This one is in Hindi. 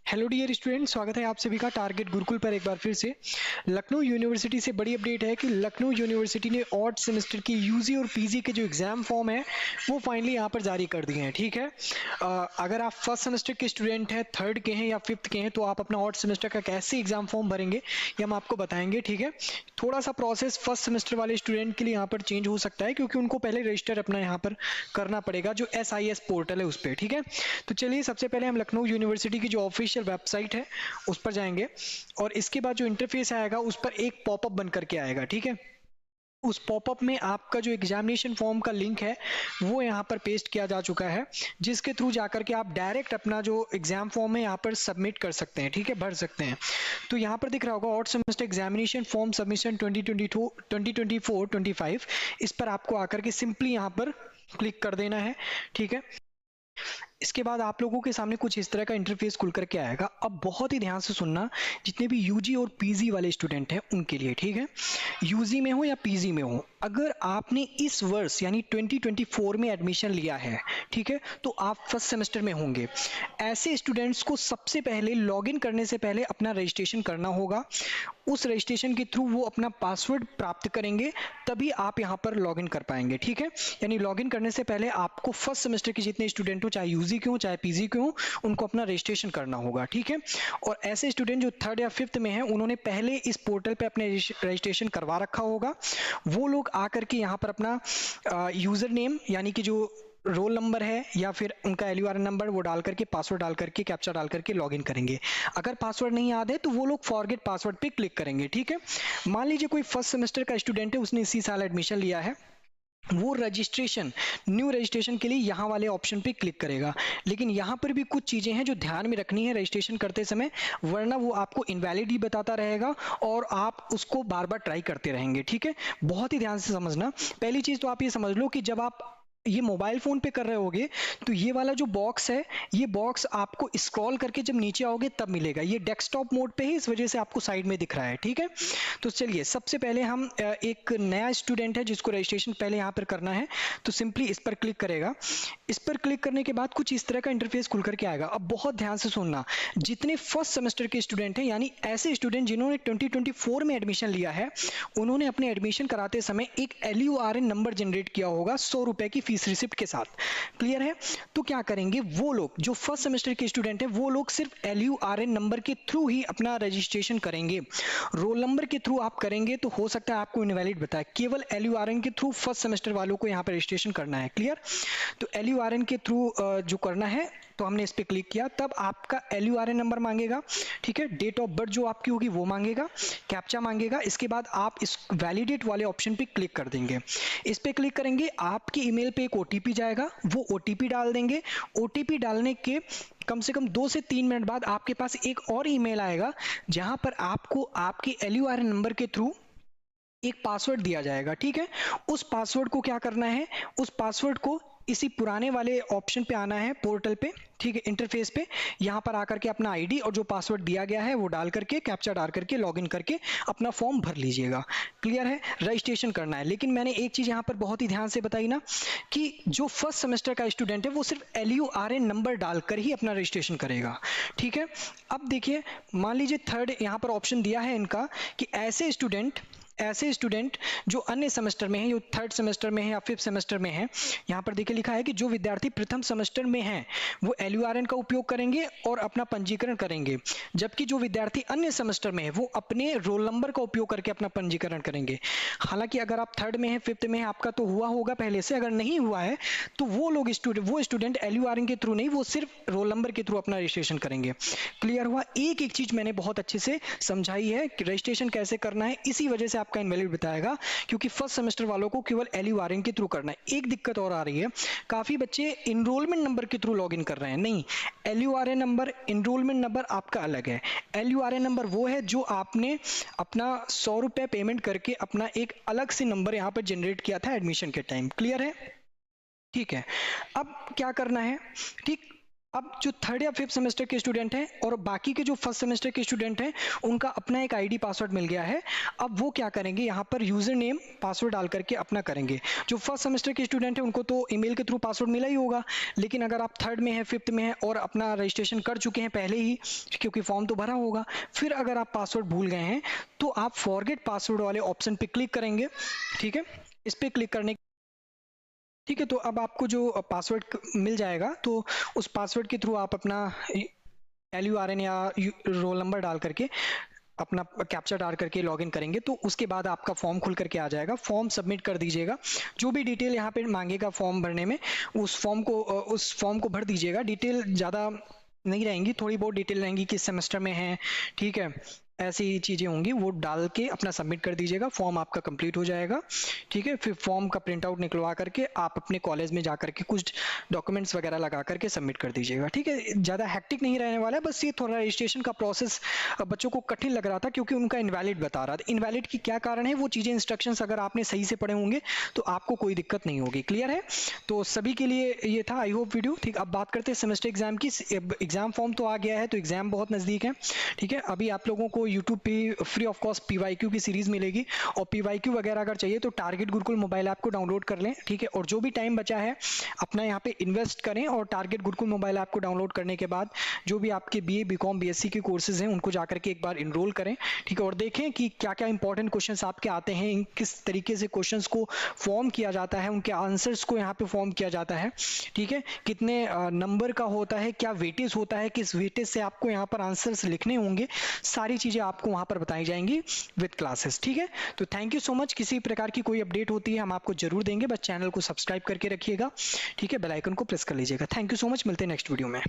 हेलो डियर स्टूडेंट, स्वागत है आप सभी का टारगेट गुरुकुल पर एक बार फिर से। लखनऊ यूनिवर्सिटी से बड़ी अपडेट है कि लखनऊ यूनिवर्सिटी ने ऑड सेमेस्टर की यूजी और पीजी के जो एग्जाम फॉर्म है वो फाइनली यहाँ पर जारी कर दिए हैं। ठीक है, अगर आप फर्स्ट सेमेस्टर के स्टूडेंट हैं, थर्ड के हैं या फिफ्थ के हैं, तो आप अपना ऑड सेमेस्टर का कैसे एग्जाम फॉर्म भरेंगे ये हम आपको बताएंगे। ठीक है, थोड़ा सा प्रोसेस फर्स्ट सेमेस्टर वाले स्टूडेंट के लिए यहाँ पर चेंज हो सकता है क्योंकि उनको पहले रजिस्टर अपना यहाँ पर करना पड़ेगा जो SIS पोर्टल है उस पर। ठीक है, तो चलिए सबसे पहले हम लखनऊ यूनिवर्सिटी की जो ऑफिशियल वेबसाइट है उस पर जाएंगे और इसके बाद जो इंटरफेस आएगा उस पर एक पॉपअप बन करके आएगा। ठीक है, उस पॉपअप में आपका जो एग्जामिनेशन फॉर्म का लिंक है वो यहाँ पर पेस्ट किया जा चुका है, जिसके थ्रू जाकर के आप डायरेक्ट अपना जो एग्जाम फॉर्म है यहाँ पर सबमिट कर सकते हैं। ठीक है, भर सकते हैं। तो यहाँ पर दिख रहा होगा odd semester examination form submission 2024-25। इस पर आपको आकर के सिंपली यहाँ पर क्लिक कर देना है। ठीक है, इसके बाद आप लोगों के सामने कुछ इस तरह का इंटरफेस खुल करके आएगा। अब बहुत ही ध्यान से सुनना, जितने भी यूजी और पीजी वाले स्टूडेंट हैं उनके लिए। ठीक है, यूजी में हो या पीजी में हो, अगर आपने इस वर्ष यानी 2024 में एडमिशन लिया है, ठीक है, तो आप फर्स्ट सेमेस्टर में होंगे। ऐसे स्टूडेंट्स को सबसे पहले लॉगिन करने से पहले अपना रजिस्ट्रेशन करना होगा। उस रजिस्ट्रेशन के थ्रू वो अपना पासवर्ड प्राप्त करेंगे, तभी आप यहाँ पर लॉगिन कर पाएंगे। ठीक है, यानी लॉगिन करने से पहले आपको फर्स्ट सेमेस्टर के जितने स्टूडेंट हो, चाहे यूजी के हो चाहे पीजी के हो, उनको अपना रजिस्ट्रेशन करना होगा। ठीक है, और ऐसे स्टूडेंट जो थर्ड या फिफ्थ में हैं उन्होंने पहले इस पोर्टल पे अपने रजिस्ट्रेशन करवा रखा होगा। वो लोग आकर के यहाँ पर अपना यूजर नेम यानी कि जो रोल नंबर है या फिर उनका LURN नंबर वो डाल करके, पासवर्ड डाल करके, कैप्चा डाल करके लॉगिन करेंगे। अगर पासवर्ड नहीं याद है तो वो लोग फॉरगेट पासवर्ड पे क्लिक करेंगे। ठीक है, मान लीजिए कोई फर्स्ट सेमेस्टर का स्टूडेंट है, उसने इसी साल एडमिशन लिया है, वो रजिस्ट्रेशन, न्यू रजिस्ट्रेशन के लिए यहाँ वाले ऑप्शन पे क्लिक करेगा। लेकिन यहाँ पर भी कुछ चीजें हैं जो ध्यान में रखनी है रजिस्ट्रेशन करते समय, वरना वो आपको इनवैलिड ही बताता रहेगा और आप उसको बार बार ट्राई करते रहेंगे। ठीक है, बहुत ही ध्यान से समझना। पहली चीज तो आप ये समझ लो कि जब आप ये मोबाइल फोन पे कर रहे होगे तो ये वाला जो बॉक्स है, ये बॉक्स आपको स्क्रॉल करके जब नीचे आओगे तब मिलेगा। ये डेस्कटॉप मोड पे है, इस वजह से आपको साइड में दिख रहा है। ठीक है, तो चलिए सबसे पहले हम एक नया स्टूडेंट है जिसको रजिस्ट्रेशन पहले यहाँ पर करना है, तो सिंपली इस पर क्लिक करेगा। इस पर क्लिक करने के बाद कुछ इस तरह का इंटरफेस खुल करके आएगा। अब बहुत ध्यान से सुनना, जितने फर्स्ट सेमेस्टर के स्टूडेंट हैं यानी ऐसे स्टूडेंट जिन्होंने 2024 में एडमिशन लिया है, उन्होंने अपने एडमिशन कराते समय एक LURN नंबर जनरेट किया होगा 100 रुपए की फीस रिसिप्ट के साथ। क्लियर है? तो क्या करेंगे वो लोग जो फर्स्ट सेमेस्टर के स्टूडेंट हैं, वो लोग सिर्फ LURN नंबर के थ्रू ही अपना रजिस्ट्रेशन करेंगे। रोल नंबर के थ्रू आप करेंगे तो हो सकता है आपको इनवैलिड बताए। केवल LURN के थ्रू फर्स्ट सेमेस्टर वालों को यहाँ पर रजिस्ट्रेशन करना है। क्लियर? तो LURN के थ्रू जो करना है, तो हमने इस पर क्लिक किया, तब आपका LURN नंबर मांगेगा। ठीक है, डेट ऑफ बर्थ जो आपकी होगी वो मांगेगा, कैप्चा मांगेगा। इसके बाद आप इस वैलिडेट वाले ऑप्शन पे क्लिक कर देंगे। इस पे क्लिक करेंगे, आपके ईमेल पे एक OTP जाएगा, वो OTP डाल देंगे। OTP डालने के कम से कम 2 से 3 मिनट बाद आपके पास एक और ईमेल आएगा जहां पर आपको आपके LURN नंबर के थ्रू एक पासवर्ड दिया जाएगा। ठीक है, उस पासवर्ड को क्या करना है, उस पासवर्ड को इसी पुराने वाले ऑप्शन पे आना है पोर्टल पे। ठीक है, इंटरफेस पे यहाँ पर आकर के अपना ID और जो पासवर्ड दिया गया है वो डाल करके, कैप्चा डाल करके, लॉगिन करके अपना फॉर्म भर लीजिएगा। क्लियर है? रजिस्ट्रेशन करना है। लेकिन मैंने एक चीज यहाँ पर बहुत ही ध्यान से बताई ना कि जो फर्स्ट सेमेस्टर का स्टूडेंट है वो सिर्फ LURN नंबर डालकर ही अपना रजिस्ट्रेशन करेगा। ठीक है, अब देखिए, मान लीजिए थर्ड यहाँ पर ऑप्शन दिया है इनका कि ऐसे स्टूडेंट जो अन्य सेमेस्टर में है, जो थर्ड सेमेस्टर में है या फिफ्थ सेमेस्टर में है, यहाँ पर देखिए लिखा है कि जो विद्यार्थी प्रथम सेमेस्टर में हैं वो LURN का उपयोग करेंगे और अपना पंजीकरण करेंगे, जबकि जो विद्यार्थी अन्य सेमेस्टर में है वो अपने रोल नंबर का उपयोग करके अपना पंजीकरण करेंगे। हालांकि अगर आप थर्ड में है, फिफ्थ में है, आपका तो हुआ होगा पहले से। अगर नहीं हुआ है तो वो लोग स्टूडेंट LURN के थ्रू नहीं, वो सिर्फ रोल नंबर के थ्रू अपना रजिस्ट्रेशन करेंगे। क्लियर हुआ? एक एक चीज मैंने बहुत अच्छे से समझाई है कि रजिस्ट्रेशन कैसे करना है। इसी वजह से आपका इनवैलिड बताएगा, क्योंकि फर्स्ट सेमेस्टर वालों को केवल LURN के थ्रू करना है। एक दिक्कत और आ रही है, काफी बच्चे इनरोलमेंट नंबर के थ्रू लॉगिन कर रहे हैं। नहीं, LURN नंबर, इनरोलमेंट नंबर आपका अलग है। LURN नंबर वो है जो आपने अपना 100 रुपए पेमेंट करके अपना एक अलग से नंबर यहाँ पर जनरेट किया था एडमिशन के टाइम। क्लियर है? ठीक है, अब क्या करना है? ठीक, अब जो थर्ड या फिफ्थ सेमेस्टर के स्टूडेंट हैं और बाकी के जो फर्स्ट सेमेस्टर के स्टूडेंट हैं, उनका अपना एक आईडी पासवर्ड मिल गया है। अब वो क्या करेंगे, यहाँ पर यूजर नेम पासवर्ड डाल करके अपना करेंगे। जो फर्स्ट सेमेस्टर के स्टूडेंट हैं उनको तो ईमेल के थ्रू पासवर्ड मिला ही होगा, लेकिन अगर आप थर्ड में हैं, फिफ्थ में हैं और अपना रजिस्ट्रेशन कर चुके हैं पहले ही, क्योंकि फॉर्म तो भरा होगा, फिर अगर आप पासवर्ड भूल गए हैं तो आप फॉरगेट पासवर्ड वाले ऑप्शन पे क्लिक करेंगे। ठीक है, इस पे क्लिक करने, ठीक है, तो अब आपको जो पासवर्ड मिल जाएगा, तो उस पासवर्ड के थ्रू आप अपना LURN या रोल नंबर डाल करके अपना कैप्चा डाल करके लॉगिन करेंगे। तो उसके बाद आपका फॉर्म खुल करके आ जाएगा, फॉर्म सबमिट कर दीजिएगा। जो भी डिटेल यहाँ पे मांगेगा फॉर्म भरने में, उस फॉर्म को भर दीजिएगा। डिटेल ज़्यादा नहीं रहेंगी, थोड़ी बहुत डिटेल रहेंगी, किस सेमेस्टर में है, ठीक है, ऐसी चीज़ें होंगी, वो डाल के अपना सबमिट कर दीजिएगा, फॉर्म आपका कंप्लीट हो जाएगा। ठीक है, फिर फॉर्म का प्रिंट आउट निकलवा करके आप अपने कॉलेज में जा करके कुछ डॉक्यूमेंट्स वगैरह लगा करके सबमिट कर दीजिएगा। ठीक है, ज़्यादा हैक्टिक नहीं रहने वाला है, बस ये थोड़ा रजिस्ट्रेशन का प्रोसेस बच्चों को कठिन लग रहा था क्योंकि उनका इनवैलिड बता रहा था। इनवैलिड की क्या कारण है, वो चीज़ें इंस्ट्रक्शंस अगर आपने सही से पढ़े होंगे तो आपको कोई दिक्कत नहीं होगी। क्लियर है? तो सभी के लिए ये था आई होप वीडियो। ठीक, अब बात करते हैं सेमेस्टर एग्जाम की। एग्जाम फॉर्म तो आ गया है, तो एग्जाम बहुत नज़दीक है। ठीक है, अभी आप लोगों को यूट्यूब पे फ्री ऑफ कॉस्ट PYQ की सीरीज मिलेगी, और PYQ वगैरह अगर चाहिए तो टारगेट गुरुकुल मोबाइल ऐप को डाउनलोड कर लें। ठीक है, और जो भी टाइम बचा है अपना यहाँ पे इन्वेस्ट करें, और टारगेट गुरुकुल मोबाइल ऐप को डाउनलोड करने के बाद जो भी आपके BA BCom BSc के कोर्सेज हैं उनको जाकर के एक बार इनरोल करें। ठीक है, और देखें कि क्या क्या इंपॉर्टेंट क्वेश्चंस आपके आते हैं, किस तरीके से क्वेश्चंस को फॉर्म किया जाता है, उनके आंसर्स को यहाँ पे फॉर्म किया जाता है। ठीक है, कितने नंबर का होता है, क्या वेटेज होता है, किस वेटेज से आपको यहाँ पर आंसर्स लिखने होंगे, सारी चीज़ें आपको वहाँ पर बताई जाएंगी विद क्लासेस। ठीक है, तो थैंक यू सो मच। किसी प्रकार की कोई अपडेट होती है हम आपको जरूर देंगे, बस चैनल को सब्सक्राइब करके रखिएगा। ठीक है, बेल आइकन को प्रेस कर लीजिएगा। थैंक यू सो मच, मिलते हैं नेक्स्ट वीडियो में।